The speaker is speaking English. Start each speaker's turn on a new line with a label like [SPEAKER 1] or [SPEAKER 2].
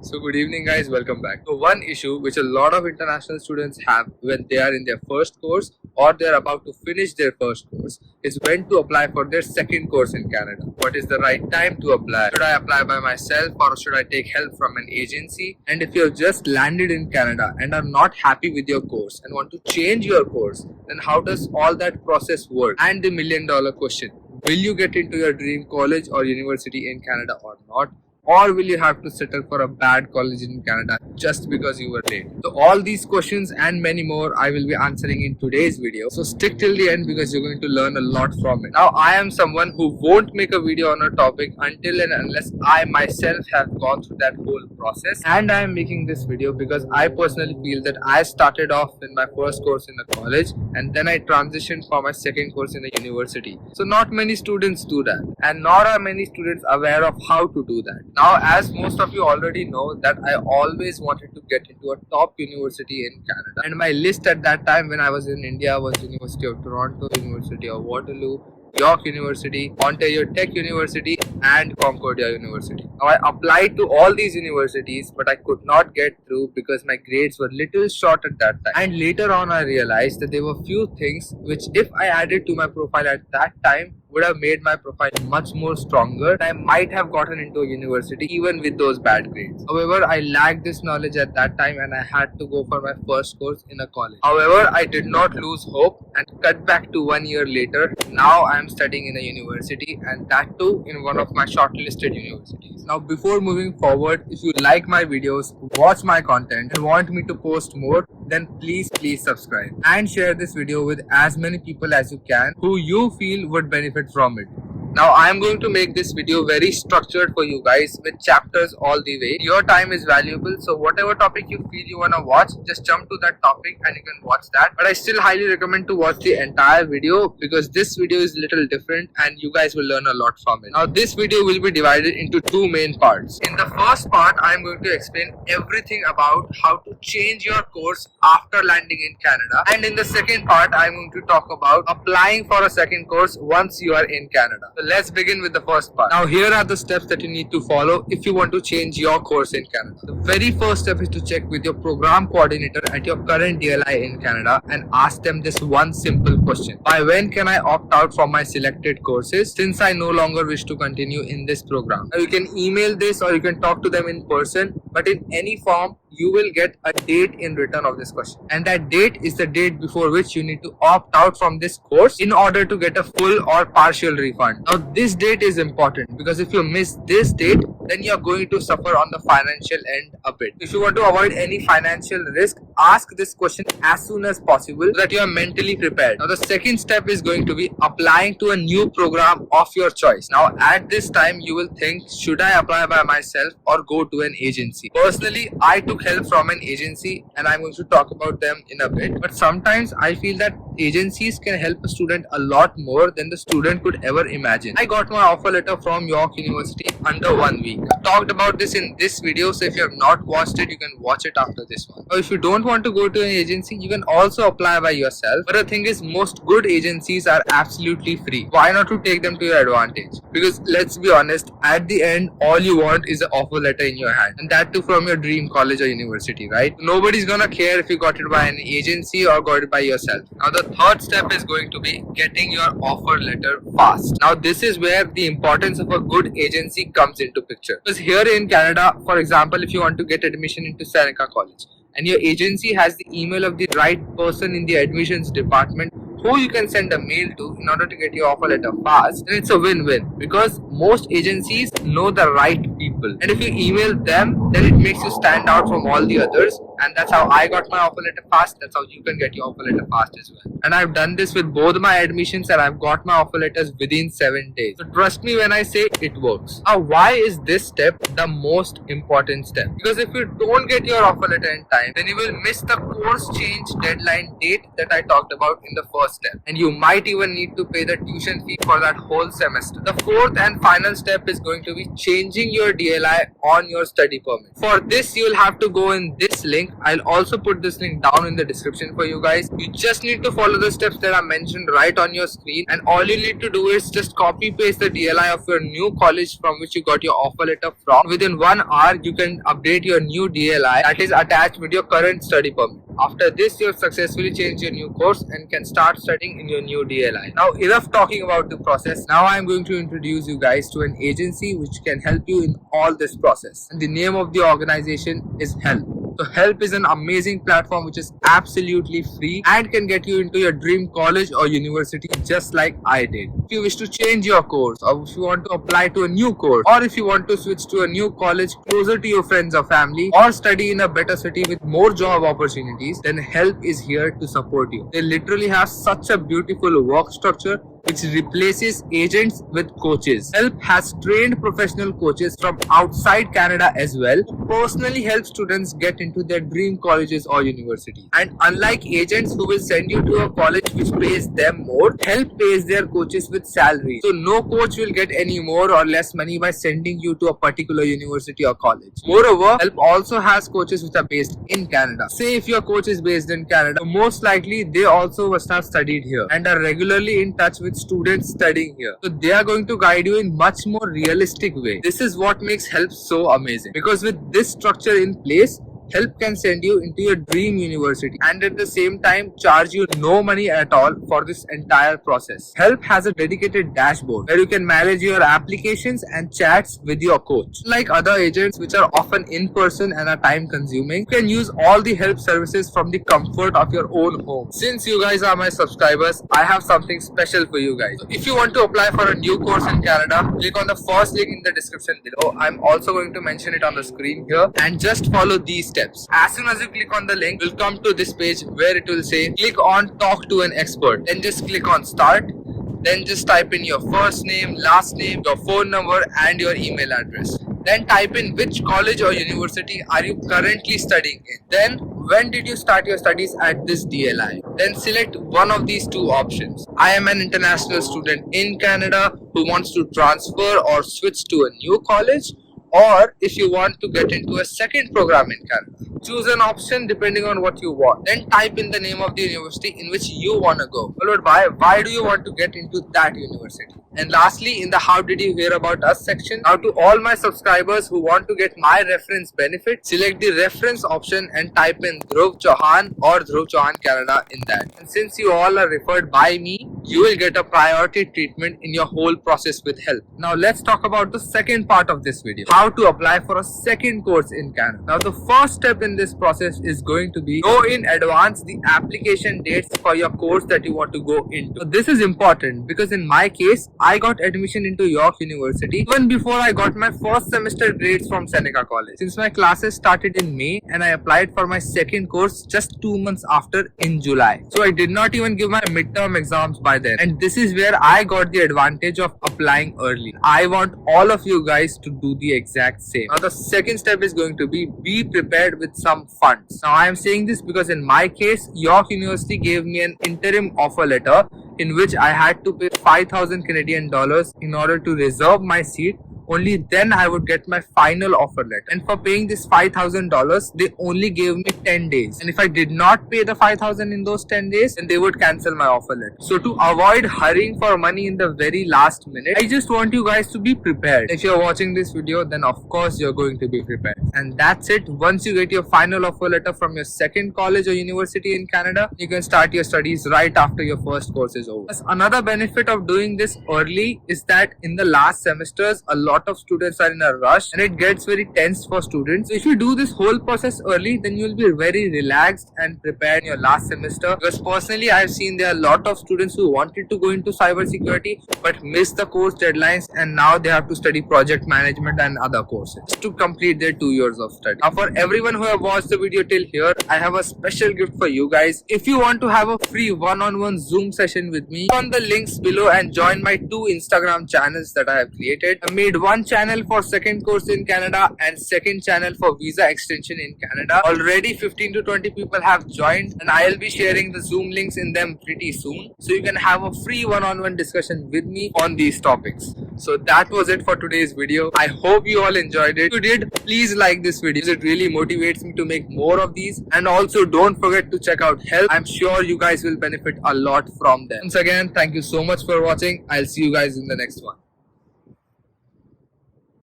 [SPEAKER 1] So good evening guys, welcome back. So one issue which a lot of international students have when they are in their first course or they are about to finish their first course is when to apply for their second course in Canada. What is the right time to apply? Should I apply by myself or should I take help from an agency? And if you've just landed in Canada and are not happy with your course and want to change your course, then how does all that process work? And the $1,000,000 question, will you get into your dream college or university in Canada or not? Or will you have to settle for a bad college in Canada just because you were late? So all these questions and many more I will be answering in today's video. So stick till the end because you're going to learn a lot from it. Now I am someone who won't make a video on a topic until and unless I myself have gone through that whole process. And I am making this video because I personally feel that I started off in my first course in a college and then I transitioned for my second course in a university. So not many students do that and nor are many students aware of how to do that. Now, as most of you already know that I always wanted to get into a top university in Canada, and my list at that time when I was in India was University of Toronto, University of Waterloo, York University, Ontario Tech University and Concordia University. Now I applied to all these universities but I could not get through because my grades were little short at that time. And later on I realized that there were few things which if I added to my profile at that time would have made my profile much more stronger. I might have gotten into a university even with those bad grades. However, I lacked this knowledge at that time and I had to go for my first course in a college. However, I did not lose hope and cut back to 1 year later. Now I am studying in a university and that too in one of my shortlisted universities. Now before moving forward, if you like my videos, watch my content and want me to post more, then please subscribe and share this video with as many people as you can who you feel would benefit from it. Now I am going to make this video very structured for you guys with chapters all the way. Your time is valuable, so whatever topic you feel you wanna watch, just jump to that topic and you can watch that. But I still highly recommend to watch the entire video because this video is little different and you guys will learn a lot from it. Now this video will be divided into two main parts. In the first part, I am going to explain everything about how to change your course after landing in Canada. And in the second part, I am going to talk about applying for a second course once you are in Canada. So let's begin with the first part. Now here are the steps that you need to follow if you want to change your course in Canada. The very first step is to check with your program coordinator at your current DLI in Canada and ask them this one simple question. By when can I opt out from my selected courses since I no longer wish to continue in this program? Now you can email this or you can talk to them in person, but in any form you will get a date in return of this question, and that date is the date before which you need to opt out from this course in order to get a full or partial refund. Now this date is important because if you miss this date, then you are going to suffer on the financial end a bit. If you want to avoid any financial risk, ask this question as soon as possible so that you are mentally prepared. Now the second step is going to be applying to a new program of your choice. Now at this time you will think, should I apply by myself or go to an agency? Personally, I took help from an agency and I'm going to talk about them in a bit. But sometimes I feel that agencies can help a student a lot more than the student could ever imagine. I got my offer letter from York University under 1 week. I talked about this in this video, so if you have not watched it, you can watch it after this one. Now if you don't want to go to an agency, you can also apply by yourself. But the thing is, most good agencies are absolutely free. Why not to take them to your advantage? Because let's be honest, at the end, all you want is an offer letter in your hand, and that too from your dream college or university, right? Nobody's gonna care if you got it by an agency or got it by yourself. Now the third step is going to be getting your offer letter fast. Now this is where the importance of a good agency comes into picture. Because here in Canada, for example, if you want to get admission into Seneca College and your agency has the email of the right person in the admissions department who you can send a mail to in order to get your offer letter fast, then it's a win-win because most agencies know the right people, and if you email them, then it makes you stand out from all the others. And that's how I got my offer letter fast. That's how you can get your offer letter fast as well. And I've done this with both my admissions and I've got my offer letters within 7 days. So trust me when I say it works. Now why is this step the most important step? Because if you don't get your offer letter in time, then you will miss the course change deadline date that I talked about in the first step. And you might even need to pay the tuition fee for that whole semester. The fourth and final step is going to be changing your DLI on your study permit. For this, you will have to go in this link link. I'll also put this link down in the description for you guys. You just need to follow the steps that are mentioned right on your screen, and all you need to do is just copy paste the DLI of your new college from which you got your offer letter from. Within 1 hour, you can update your new DLI that is attached with your current study permit. After this, you have successfully changed your new course and can start studying in your new DLI. Now, enough talking about the process. Now I am going to introduce you guys to an agency which can help you in all this process. And the name of the organization is HELP. So HELP is an amazing platform which is absolutely free and can get you into your dream college or university just like I did. If you wish to change your course, or if you want to apply to a new course, or if you want to switch to a new college closer to your friends or family, or study in a better city with more job opportunities, then HELP is here to support you. They literally have such a beautiful work structure which replaces agents with coaches. HELP has trained professional coaches from outside Canada as well, who personally help students get into their dream colleges or universities. And unlike agents who will send you to a college which pays them more, HELP pays their coaches with salary. So no coach will get any more or less money by sending you to a particular university or college. Moreover, HELP also has coaches which are based in Canada. Say if your coach is based in Canada, most likely they also must have studied here and are regularly in touch with students studying here. So they are going to guide you in much more realistic way. This is what makes HELP so amazing, because with this structure in place, HELP can send you into your dream university and at the same time charge you no money at all for this entire process. HELP has a dedicated dashboard where you can manage your applications and chats with your coach. Like other agents which are often in person and are time consuming, you can use all the HELP services from the comfort of your own home. Since you guys are my subscribers, I have something special for you guys. So if you want to apply for a new course in Canada, click on the first link in the description below. I'm also going to mention it on the screen here, and just follow these steps. As soon as you click on the link, you'll come to this page where it will say click on talk to an expert. Then just click on start. Then just type in your first name, last name, your phone number and your email address. Then type in which college or university are you currently studying in. Then when did you start your studies at this DLI. Then select one of these two options. I am an international student in Canada who wants to transfer or switch to a new college, or if you want to get into a second program in Canada. Choose an option depending on what you want. Then type in the name of the university in which you want to go, followed by why do you want to get into that university. And lastly, in the how did you hear about us section, now to all my subscribers who want to get my reference benefit, select the reference option and type in Dhruv Chauhan or Dhruv Chauhan Canada in that. And since you all are referred by me, you will get a priority treatment in your whole process with HELP. Now let's talk about the second part of this video, how to apply for a second course in Canada. Now the first step in this process is going to be know in advance the application dates for your course that you want to go into. So this is important because in my case, I got admission into York University even before I got my first semester grades from Seneca College. Since my classes started in May and I applied for my second course just 2 months after in July. So I did not even give my midterm exams by then. And this is where I got the advantage of applying early. I want all of you guys to do the exact same. Now the second step is going to be prepared with some funds. Now I am saying this because in my case, York University gave me an interim offer letter in which I had to pay 5,000 Canadian dollars in order to reserve my seat. Only then I would get my final offer letter. And for paying this $5,000, they only gave me 10 days. And if I did not pay the 5,000 in those 10 days, then they would cancel my offer letter. So to avoid hurrying for money in the very last minute, I just want you guys to be prepared. If you're watching this video, then of course you're going to be prepared. And that's it. Once you get your final offer letter from your second college or university in Canada, you can start your studies right after your first course is over. Plus, another benefit of doing this early is that in the last semesters, a lot of students are in a rush and it gets very tense for students. So if you do this whole process early, then you'll be very relaxed and prepared in your last semester. Because personally, I've seen there are a lot of students who wanted to go into cybersecurity but missed the course deadlines, and now they have to study project management and other courses to complete their 2 years of study. Now for everyone who have watched the video till here, I have a special gift for you guys. If you want to have a free one-on-one Zoom session with me, click on the links below and join my 2 Instagram channels that I have created. I made one channel for second course in Canada and second channel for visa extension in Canada. Already 15 to 20 people have joined, and I'll be sharing the Zoom links in them pretty soon, so you can have a free one-on-one discussion with me on these topics. So that was it for today's video. I hope you all enjoyed it. If you did, please like this video. It really motivates me to make more of these. And also don't forget to check out Help. I'm sure you guys will benefit a lot from them. Once again, thank you so much for watching. I'll see you guys in the next one.